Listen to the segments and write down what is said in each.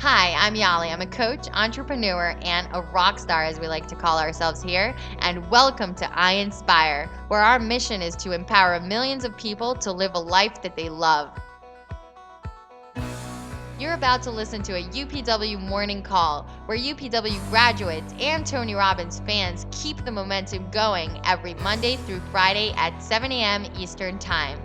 Hi, I'm Yali. I'm a coach, entrepreneur, and a rock star, as we like to call ourselves here. And welcome to iinspire, where our mission is to empower millions of people to live a life that they love. You're about to listen to a UPW morning call, where UPW graduates and Tony Robbins fans keep the momentum going every Monday through Friday at 7 a.m. Eastern Time.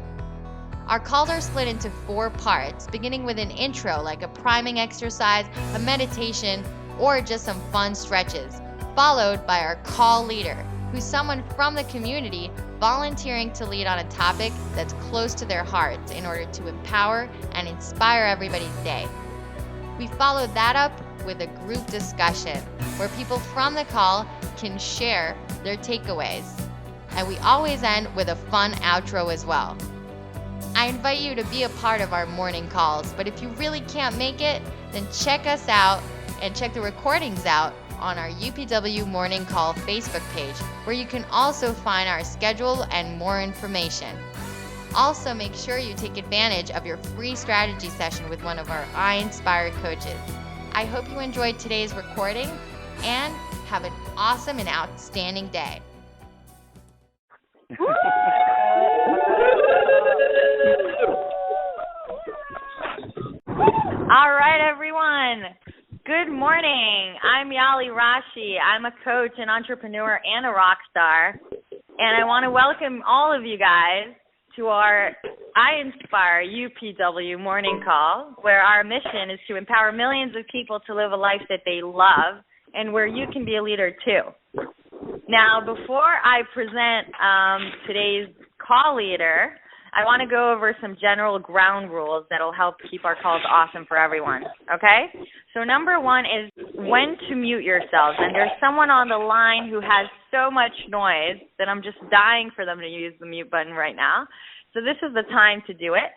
Our calls are split into 4 parts, beginning with an intro like a priming exercise, a meditation, or just some fun stretches, followed by our call leader, who's someone from the community volunteering to lead on a topic that's close to their hearts in order to empower and inspire everybody's day. We follow that up with a group discussion where people from the call can share their takeaways. And we always end with a fun outro as well. I invite you to be a part of our morning calls, but if you really can't make it, then check us out and check the recordings out on our UPW Morning Call Facebook page, where you can also find our schedule and more information. Also, make sure you take advantage of your free strategy session with one of our iinspire coaches. I hope you enjoyed today's recording and have an awesome and outstanding day. All right, everyone. Good morning. I'm Yali Rashi. I'm a coach, an entrepreneur, and a rock star. And I want to welcome all of you guys to our iinspire UPW morning call, where our mission is to empower millions of people to live a life that they love and where you can be a leader too. Now, before I present today's call leader, I want to go over some general ground rules that will help keep our calls awesome for everyone, okay? So number 1 is when to mute yourselves. And there's someone on the line who has so much noise that I'm just dying for them to use the mute button right now. So this is the time to do it.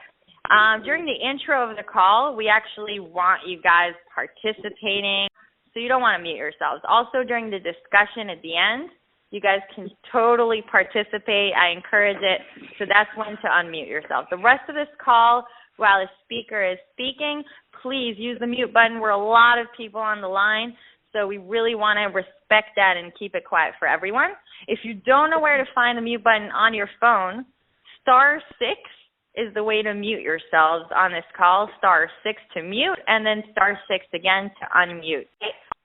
During the intro of the call, we actually want you guys participating, so you don't want to mute yourselves. Also, during the discussion at the end, you guys can totally participate. I encourage it. So that's when to unmute yourself. The rest of this call, while the speaker is speaking, please use the mute button. We're a lot of people on the line, so we really want to respect that and keep it quiet for everyone. If you don't know where to find the mute button on your phone, *6 is the way to mute yourselves on this call. *6 to mute, and then *6 again to unmute.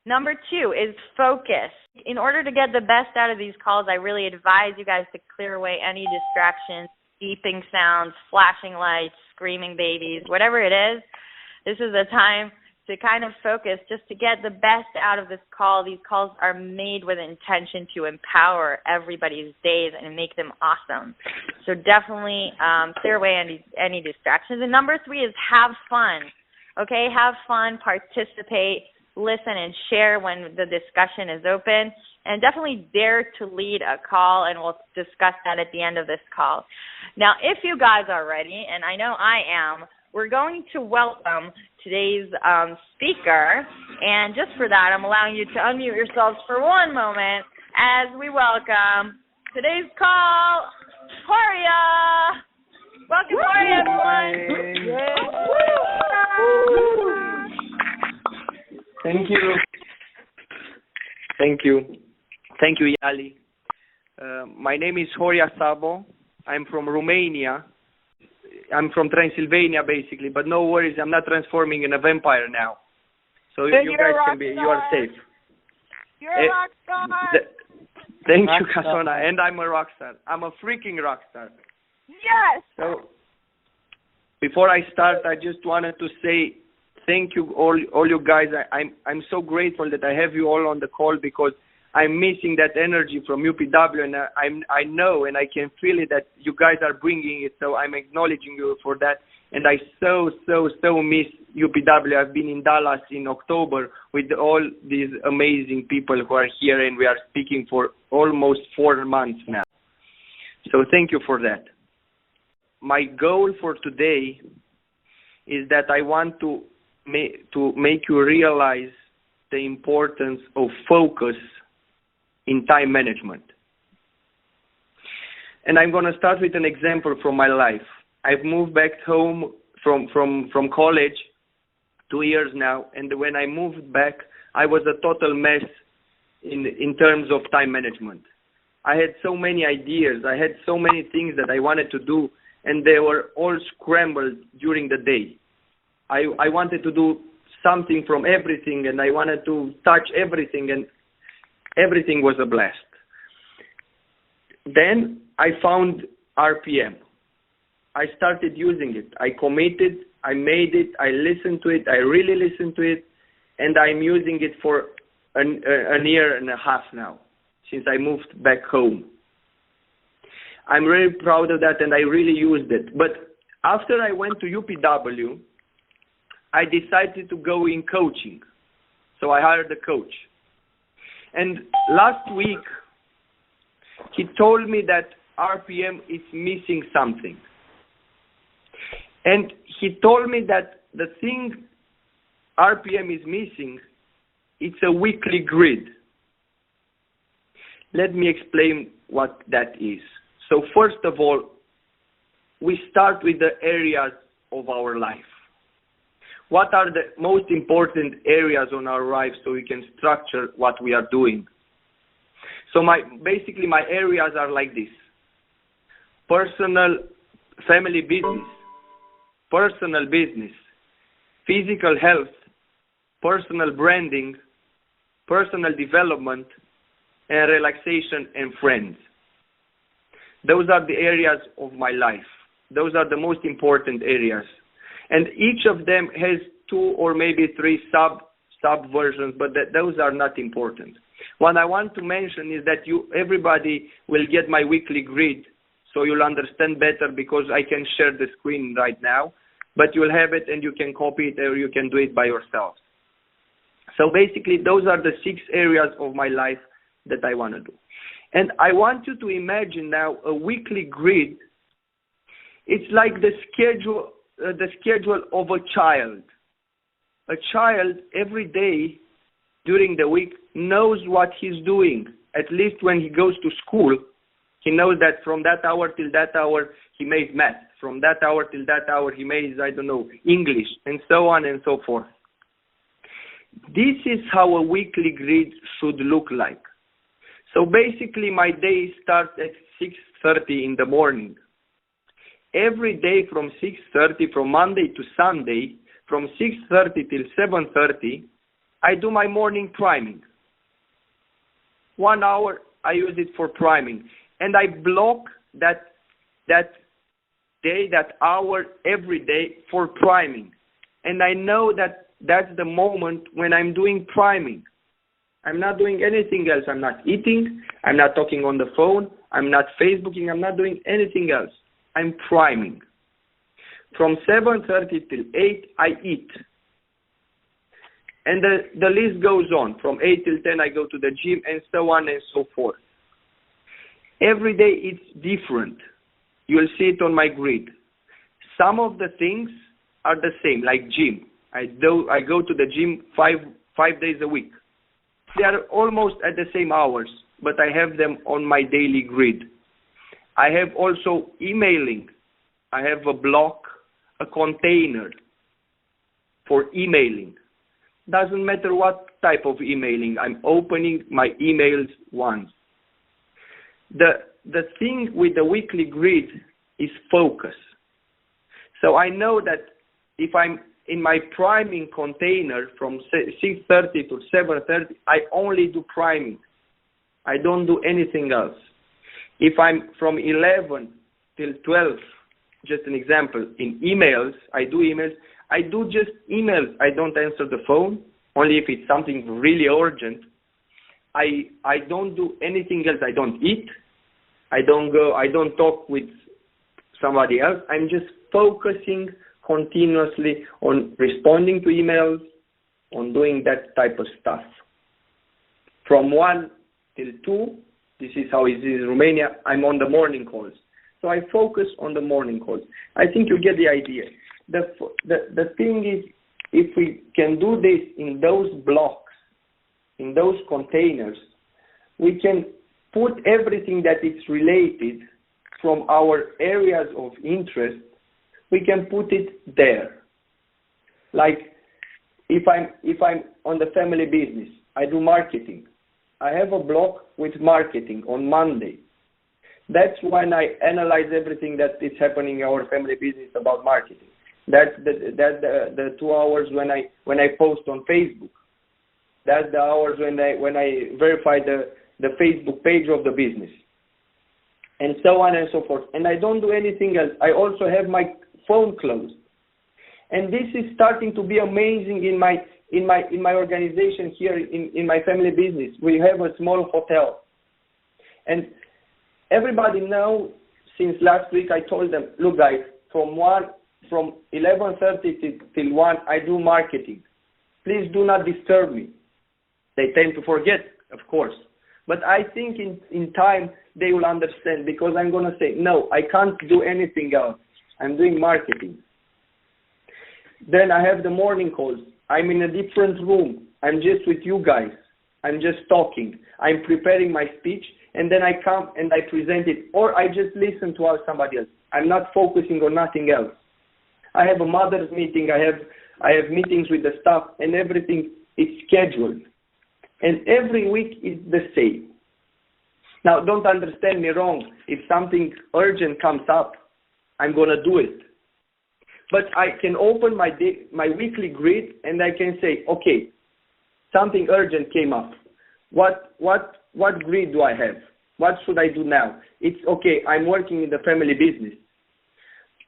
Number 2 is focus. In order to get the best out of these calls, I really advise you guys to clear away any distractions, beeping sounds, flashing lights, screaming babies, whatever it is. This is the time to kind of focus just to get the best out of this call. These calls are made with intention to empower everybody's days and make them awesome. So definitely clear away any distractions. And number 3 is have fun. Okay, have fun, participate, listen and share when the discussion is open, and definitely dare to lead a call, and we'll discuss that at the end of this call. Now, if you guys are ready, and I know I am, we're going to welcome today's speaker, and just for that, I'm allowing you to unmute yourselves for one moment as we welcome today's call, Horia. Welcome, Horia, everyone. Thank you, Yali. My name is Horia Sabo. I'm from Romania. I'm from Transylvania, basically, but no worries, I'm not transforming in a vampire now. So you guys you are safe. You're a rock star. Thank you, Kasona, and I'm a rock star. I'm a freaking rock star. Yes. So before I start, I just wanted to say thank you, all you guys. I'm so grateful that I have you all on the call, because I'm missing that energy from UPW, and I know and I can feel it that you guys are bringing it. So I'm acknowledging you for that. And I so miss UPW. I've been in Dallas in October with all these amazing people who are here, and we are speaking for almost 4 months now. So thank you for that. My goal for today is that I want to make you realize the importance of focus in time management. And I'm going to start with an example from my life. I've moved back home from college 2 years now, and when I moved back, I was a total mess in terms of time management. I had so many ideas. I had so many things that I wanted to do, and they were all scrambled during the day. I wanted to do something from everything, and I wanted to touch everything, and everything was a blast. Then I found RPM. I started using it. I committed, I made it, I listened to it, I really listened to it, and I'm using it for a year and a half now, since I moved back home. I'm really proud of that, and I really used it. But after I went to UPW, I decided to go in coaching. So I hired a coach. And last week, he told me that RPM is missing something. And he told me that the thing RPM is missing, it's a weekly grid. Let me explain what that is. So first of all, we start with the areas of our life. What are the most important areas on our life so we can structure what we are doing? So basically my areas are like this: personal, family business, personal business, physical health, personal branding, personal development, and relaxation and friends. Those are the areas of my life. Those are the most important areas. And each of them has 2 or maybe 3 sub versions, but those are not important. What I want to mention is that everybody will get my weekly grid, so you'll understand better, because I can share the screen right now, but you'll have it and you can copy it or you can do it by yourself. So basically, those are the 6 areas of my life that I want to do. And I want you to imagine now a weekly grid. It's like the schedule of a child. A child every day during the week knows what he's doing. At least when he goes to school, he knows that from that hour till that hour he makes math. From that hour till that hour he makes, English, and so on and so forth. This is how a weekly grid should look like. So basically my day starts at 6:30 in the morning. Every day from 6:30, from Monday to Sunday, from 6:30 till 7:30, I do my morning priming. 1 hour, I use it for priming. And I block that day, that hour, every day for priming. And I know that that's the moment when I'm doing priming. I'm not doing anything else. I'm not eating. I'm not talking on the phone. I'm not Facebooking. I'm not doing anything else. I'm priming. From 7:30 till 8, I eat. And the list goes on. From 8 till 10, I go to the gym, and so on and so forth. Every day it's different. You'll see it on my grid. Some of the things are the same, like gym. I go to the gym five days a week. They are almost at the same hours, but I have them on my daily grid. I have also emailing. I have a block, a container for emailing. Doesn't matter what type of emailing. I'm opening my emails once. The thing with the weekly grid is focus. So I know that if I'm in my priming container from 6:30 to 7:30, I only do priming. I don't do anything else. If I'm from 11 till 12, just an example, in emails, I do emails. I do just emails. I don't answer the phone, only if it's something really urgent. I don't do anything else. I don't eat. I don't talk with somebody else. I'm just focusing continuously on responding to emails, on doing that type of stuff. From 1 till 2, this is how it is in Romania, I'm on the morning calls. So I focus on the morning calls. I think you get the idea. The thing is, if we can do this in those blocks, in those containers, we can put everything that is related from our areas of interest, we can put it there. Like if I'm on the family business, I do marketing. I have a block with marketing on Monday. That's when I analyze everything that is happening in our family business about marketing. That's the 2 hours when I post on Facebook. That's the hours when I verify the Facebook page of the business, and so on and so forth. And I don't do anything else. I also have my phone closed, and this is starting to be amazing in my organization here in my family business. We have a small hotel, and everybody knows since last week. I told them, look, guys, from 11:30 till 1, I do marketing. Please do not disturb me. They tend to forget, of course. But I think in time they will understand, because I'm going to say, no, I can't do anything else. I'm doing marketing. Then I have the morning calls. I'm in a different room. I'm just with you guys. I'm just talking. I'm preparing my speech, and then I come and I present it, or I just listen to somebody else. I'm not focusing on nothing else. I have a mother's meeting. I have meetings with the staff, and everything is scheduled. And every week is the same. Now, don't understand me wrong. If something urgent comes up, I'm going to do it. But I can open my weekly grid, and I can say, okay, something urgent came up. What grid do I have? What should I do now? It's okay, I'm working in the family business.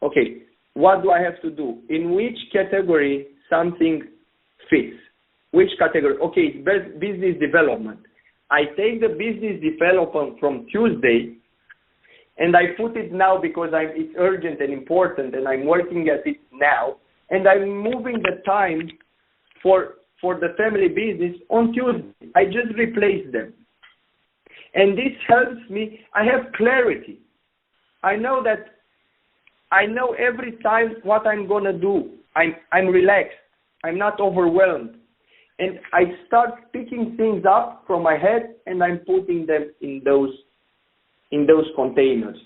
Okay, what do I have to do? In which category something fits? Which category? Okay, it's business development. I take the business development from Tuesday, and I put it now because it's urgent and important, and I'm working at it now, and I'm moving the time for the family business on Tuesday. I just replace them. And this helps me. I have clarity. I know every time what I'm going to do. I'm relaxed. I'm not overwhelmed. And I start picking things up from my head, and I'm putting them in those containers.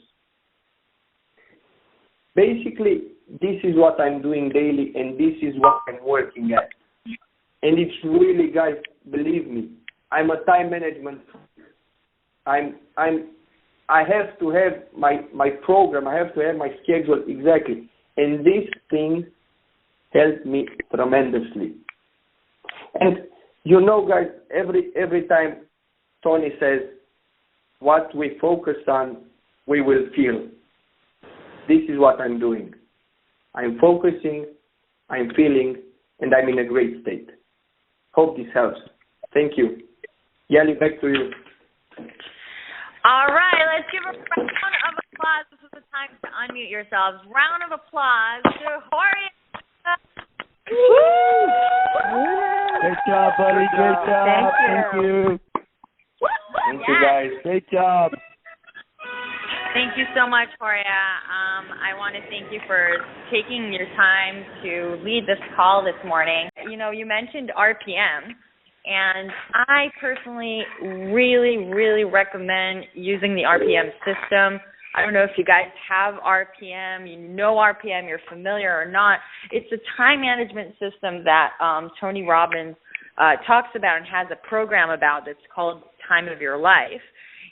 Basically, this is what I'm doing daily, and this is what I'm working at. And it's really, guys, believe me, I'm a time management. I have to have my program. I have to have my schedule exactly. And this thing helped me tremendously. And you know, guys, every time Tony says, what we focus on, we will feel. This is what I'm doing. I'm focusing, I'm feeling, and I'm in a great state. Hope this helps. Thank you. Yali, back to you. All right, let's give a round of applause. This is the time to unmute yourselves. Round of applause to Jorge. Great job, buddy. Great job. Thank you. Thank you, guys. Great job. Thank you so much, Jorge. I want to thank you for taking your time to lead this call this morning. You know, you mentioned RPM, and I personally really, really recommend using the RPM system. I don't know if you guys have RPM, you know RPM, you're familiar or not. It's a time management system that Tony Robbins talks about and has a program about that's called Time of Your Life.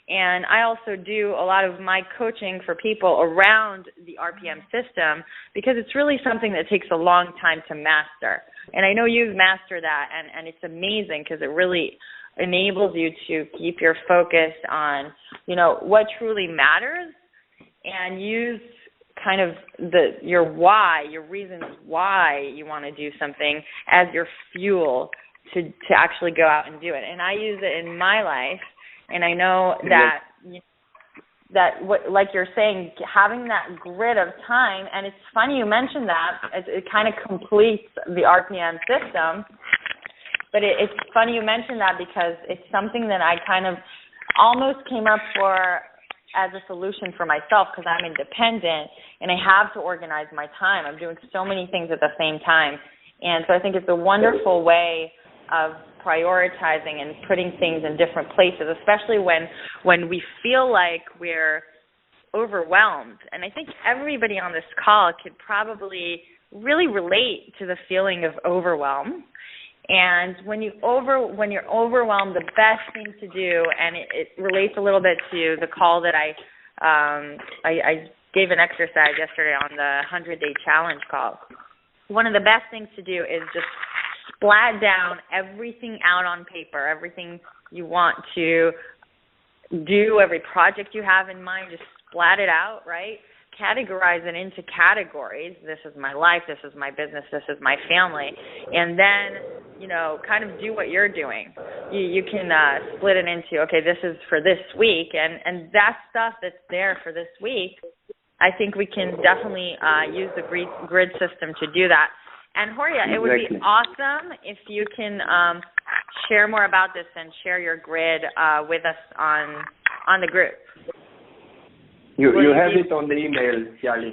And I also do a lot of my coaching for people around the RPM system because it's really something that takes a long time to master. And I know you've mastered that, and it's amazing because it really enables you to keep your focus on, you know, what truly matters and use kind of your why, your reasons why you want to do something as your fuel to actually go out and do it. And I use it in my life. And I know that like you're saying, having that grid of time, and it's funny you mentioned that, it kind of completes the RPM system, but it's funny you mentioned that because it's something that I kind of almost came up for as a solution for myself because I'm independent and I have to organize my time. I'm doing so many things at the same time. And so I think it's a wonderful way of prioritizing and putting things in different places, especially when we feel like we're overwhelmed. And I think everybody on this call could probably really relate to the feeling of overwhelm. And when you're overwhelmed, the best thing to do, and it relates a little bit to the call that I gave an exercise yesterday on the 100-day challenge call. One of the best things to do is just splat down everything out on paper, everything you want to do, every project you have in mind, just splat it out, right? Categorize it into categories. This is my life, this is my business, this is my family. And then, kind of do what you're doing. You can split it into, okay, this is for this week, and that stuff that's there for this week, I think we can definitely use the grid system to do that. And Horia, it would be awesome if you can share more about this and share your grid with us on the group. You have it on the email, Yali.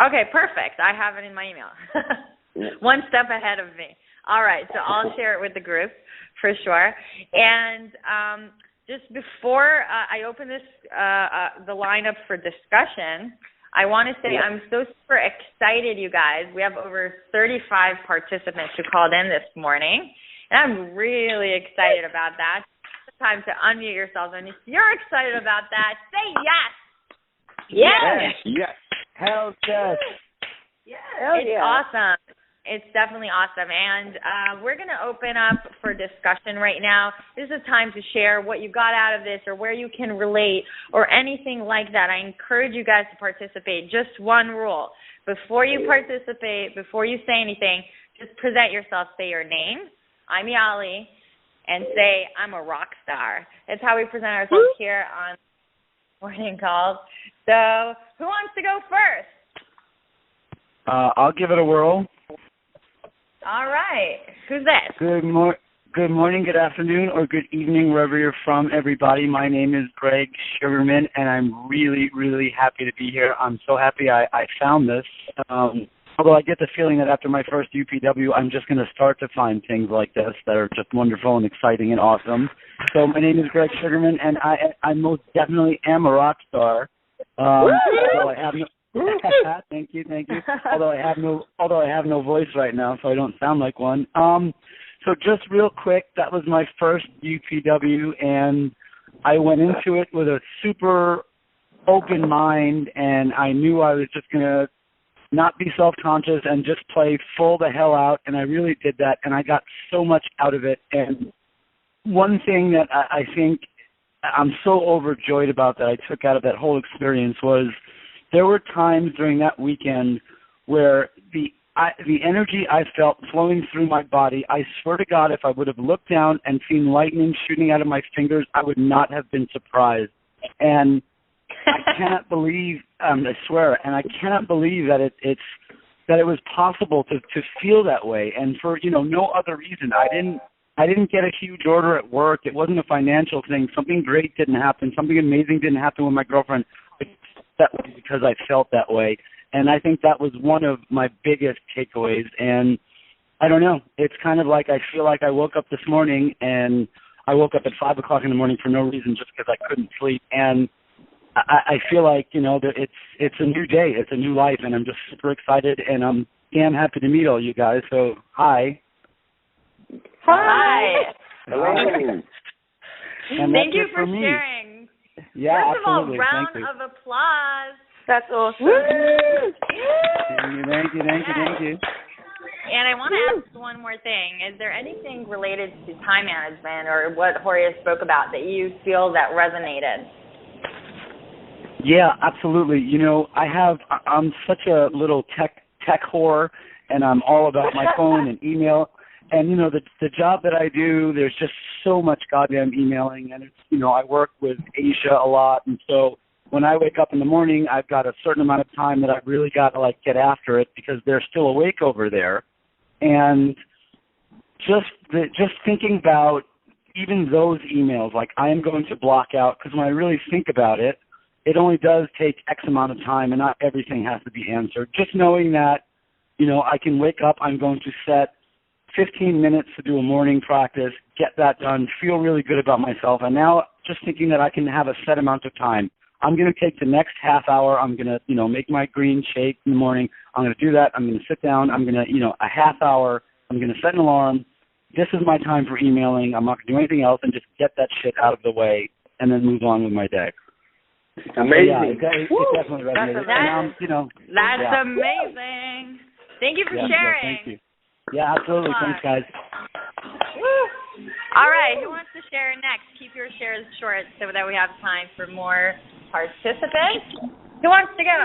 Okay, perfect. I have it in my email. One step ahead of me. All right, so I'll share it with the group for sure. And just before I open this the lineup for discussion, I want to say I'm so super excited, you guys. We have over 35 participants who called in this morning, and I'm really excited about that. It's time to unmute yourselves, and if you're excited about that, say yes. Yes. Yes. Hell yes. It's awesome. It's definitely awesome. And we're going to open up for discussion right now. This is time to share what you got out of this or where you can relate or anything like that. I encourage you guys to participate. Just one rule. Before you participate, before you say anything, just present yourself. Say your name. I'm Yali. And say, I'm a rock star. That's how we present ourselves here on Morning Calls. So who wants to go first? I'll give it a whirl. All right. Who's this? Good morning, good afternoon, or good evening, wherever you're from, everybody. My name is Greg Sugarman, and I'm really, really happy to be here. I'm so happy I found this. Although I get the feeling that after my first UPW, I'm just going to start to find things like this that are just wonderful and exciting and awesome. So my name is Greg Sugarman, and I most definitely am a rock star. Although I have no thank you. Although I have no voice right now, so I don't sound like one. So just real quick, that was my first UPW, and I went into it with a super open mind, and I knew I was just going to not be self-conscious and just play full the hell out, and I really did that, and I got so much out of it. And one thing that I think I'm so overjoyed about that I took out of that whole experience was there were times during that weekend where the energy I felt flowing through my body, I swear to God, if I would have looked down and seen lightning shooting out of my fingers, I would not have been surprised. And I cannot believe, I swear, and I cannot believe that it was possible to feel that way, and for no other reason. I didn't get a huge order at work. It wasn't a financial thing. Something great didn't happen. Something amazing didn't happen with my girlfriend. That was because I felt that way, and I think that was one of my biggest takeaways. And I don't know. It's kind of like I feel like I woke up this morning, and I woke up at 5 o'clock in the morning for no reason, just because I couldn't sleep, and I feel like, that it's a new day, it's a new life, and I'm just super excited, and I'm damn happy to meet all you guys. So, hi. Hi. Hello. And Thank you for me. sharing. Yeah, First absolutely. of all, round of applause. That's awesome. Thank you. And I want to ask one more thing. Is there anything related to time management or what Horia spoke about that you feel that resonated? Yeah, absolutely. I'm such a little tech whore, and I'm all about my phone and email. And, the job that I do, there's just so much goddamn emailing. And, I work with Asia a lot. And so when I wake up in the morning, I've got a certain amount of time that I've really got to, get after it because they're still awake over there. And just thinking about even those emails, I am going to block out, because when I really think about it, it only does take X amount of time, and not everything has to be answered. Just knowing that, I can wake up, I'm going to set 15 minutes to do a morning practice, get that done, feel really good about myself, and now just thinking that I can have a set amount of time. I'm going to take the next half hour. I'm going to, make my green shake in the morning. I'm going to do that. I'm going to sit down. I'm going to, a half hour. I'm going to set an alarm. This is my time for emailing. I'm not going to do anything else and just get that shit out of the way and then move on with my day. Amazing. So, it definitely resonated. That's amazing. Thank you for sharing. Thank you. Yeah, absolutely. Thanks, guys. Woo. All right, who wants to share next? Keep your shares short so that we have time for more participants. Who wants to go?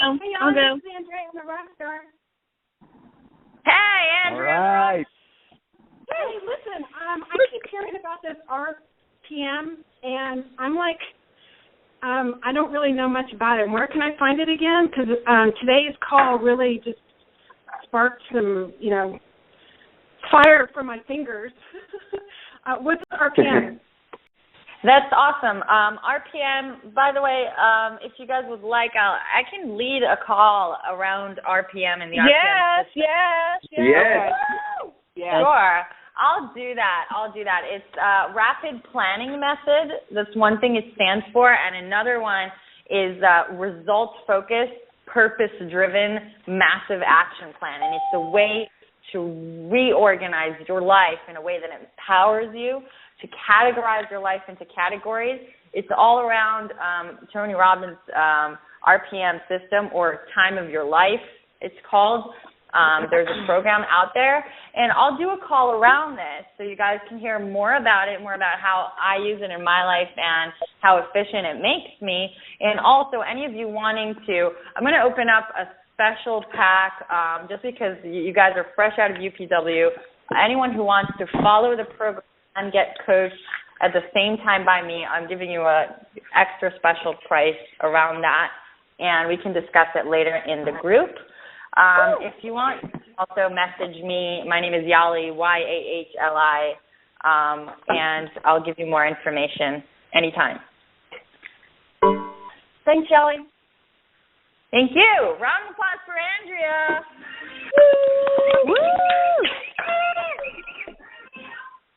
I'll go. Hey, Andrea. All right. Hey, listen, I keep hearing about this RPM, and I'm like, I don't really know much about it. Where can I find it again? Because today's call really just sparked some, fire from my fingers. What's RPM? That's awesome. RPM, by the way, if you guys would like, I can lead a call around RPM and the RPM system. Yes. Okay. Sure. I'll do that. It's a rapid planning method. That's one thing it stands for. And another one is results-focused, purpose-driven, massive action plan. And it's a way to reorganize your life in a way that empowers you to categorize your life into categories. It's all around Tony Robbins' RPM system, or time of your life, it's called. There's a program out there, and I'll do a call around this so you guys can hear more about it, more about how I use it in my life and how efficient it makes me. And also, any of you wanting to, I'm going to open up a special pack just because you guys are fresh out of UPW. Anyone who wants to follow the program and get coached at the same time by me, I'm giving you a extra special price around that, and we can discuss it later in the group. If you want, also message me. My name is Yali, Yahli, and I'll give you more information anytime. Thanks, Yali. Thank you. Round of applause for Andrea. Woo!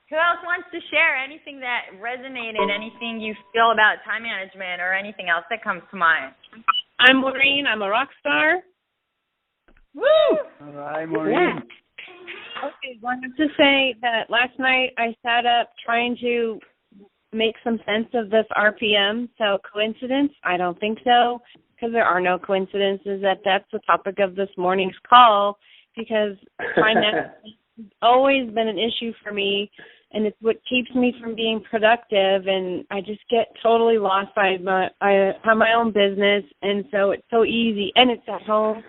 Who else wants to share anything that resonated, anything you feel about time management, or anything else that comes to mind? I'm Maureen. I'm a rock star. Woo! All right, Maureen. Yeah. Okay, wanted to say that last night I sat up trying to make some sense of this RPM. So coincidence? I don't think so, because there are no coincidences that that's the topic of this morning's call, because finance has always been an issue for me, and it's what keeps me from being productive, and I just get totally lost. I have my own business, and so it's so easy, and it's at home.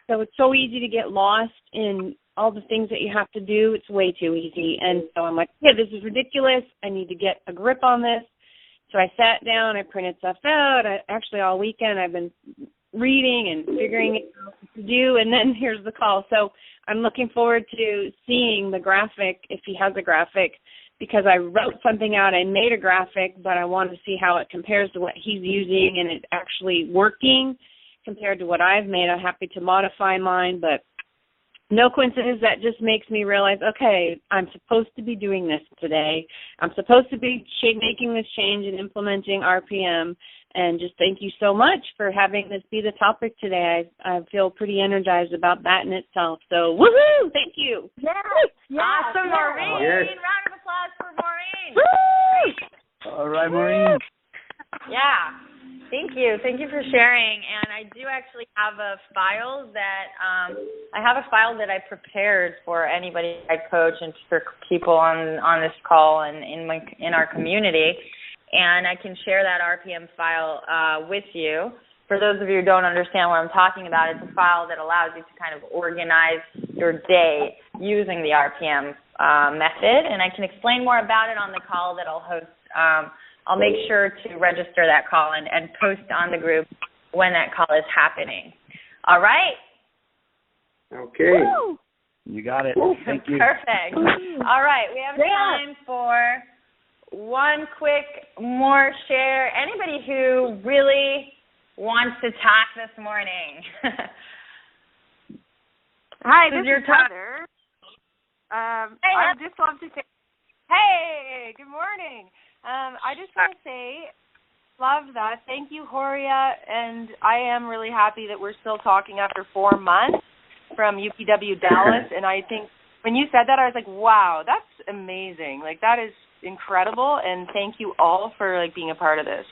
So it's so easy to get lost in all the things that you have to do. It's way too easy. And so I'm like, yeah, this is ridiculous. I need to get a grip on this. So I sat down, I printed stuff out. Actually, all weekend I've been reading and figuring out what to do. And then here's the call. So I'm looking forward to seeing the graphic, if he has a graphic, because I wrote something out. I made a graphic, but I want to see how it compares to what he's using and it actually working compared to what I've made. I'm happy to modify mine, but no coincidence. That just makes me realize, okay, I'm supposed to be doing this today. I'm supposed to be making this change and implementing RPM, and just thank you so much for having this be the topic today. I feel pretty energized about that in itself. So, woohoo! Thank you. Yes. Awesome, Maureen. Yes. Round of applause for Maureen. Woo! All right, Maureen. Yeah. Thank you. Thank you for sharing. And I do actually have a file that I prepared for anybody I coach and for people on this call and in our community. And I can share that RPM file with you. For those of you who don't understand what I'm talking about, it's a file that allows you to kind of organize your day using the RPM method. And I can explain more about it on the call that I'll host. I'll make sure to register that call and post on the group when that call is happening. All right? Okay. Woo! You got it. Thank you. Perfect. All right. We have time for one quick more share. Anybody who really wants to talk this morning? Hi, this is is Heather. I just want to say, hey, good morning. I just want to say, love that. Thank you, Horia. And I am really happy that we're still talking after 4 months from UPW Dallas. And I think when you said that, I was like, wow, that's amazing. Like, that is incredible. And thank you all for, like, being a part of this.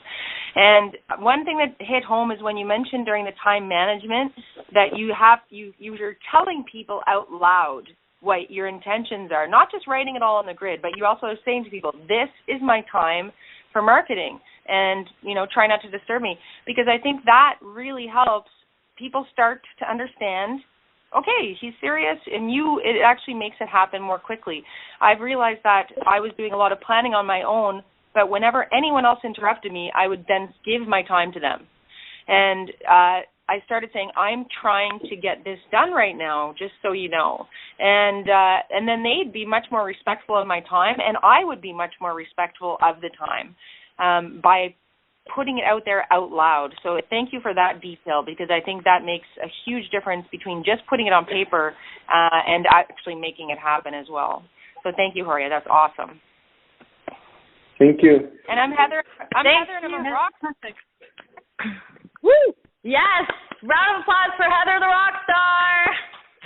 And one thing that hit home is when you mentioned during the time management that you're telling people out loud what your intentions are, not just writing it all on the grid, but you're also saying to people, this is my time for marketing, and, you know, try not to disturb me, because I think that really helps people start to understand, okay, he's serious, and it actually makes it happen more quickly. I've realized that I was doing a lot of planning on my own, but whenever anyone else interrupted me, I would then give my time to them. And I started saying, I'm trying to get this done right now, just so you know. And then they'd be much more respectful of my time, and I would be much more respectful of the time by putting it out there out loud. So thank you for that detail, because I think that makes a huge difference between just putting it on paper and actually making it happen as well. So thank you, Horia. That's awesome. Thank you. And I'm Heather. I'm Heather, and I'm a rock. Woo! Yes! Round of applause for Heather the Rockstar!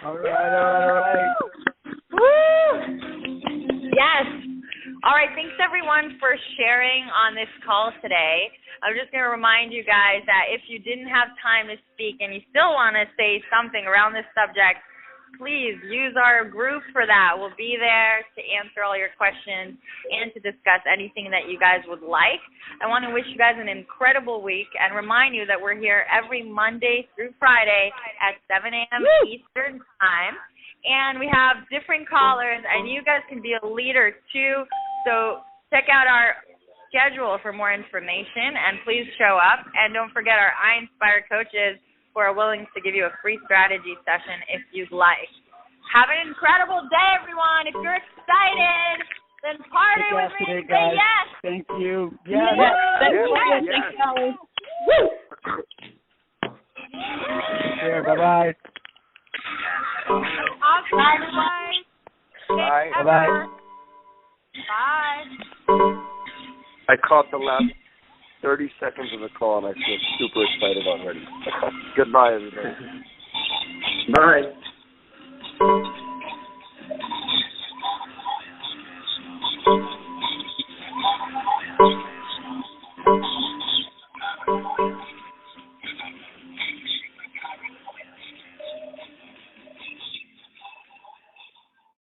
All right. Woo! Yes! All right, thanks everyone for sharing on this call today. I'm just going to remind you guys that if you didn't have time to speak and you still want to say something around this subject, please use our group for that. We'll be there to answer all your questions and to discuss anything that you guys would like. I want to wish you guys an incredible week and remind you that we're here every Monday through Friday at 7 a.m. Eastern Time. And we have different callers, and you guys can be a leader too. So check out our schedule for more information, and please show up. And don't forget our iinspire coaches who are willing to give you a free strategy session if you'd like. Have an incredible day, everyone. If you're excited, then party with me and say yes. Thank you. Yes. Thank you. Woo! Sure, bye-bye. Awesome. Bye, everyone. Bye. Bye-bye. Bye. I caught the last 30 seconds of the call, and I feel super excited already. Goodbye, everybody. Bye.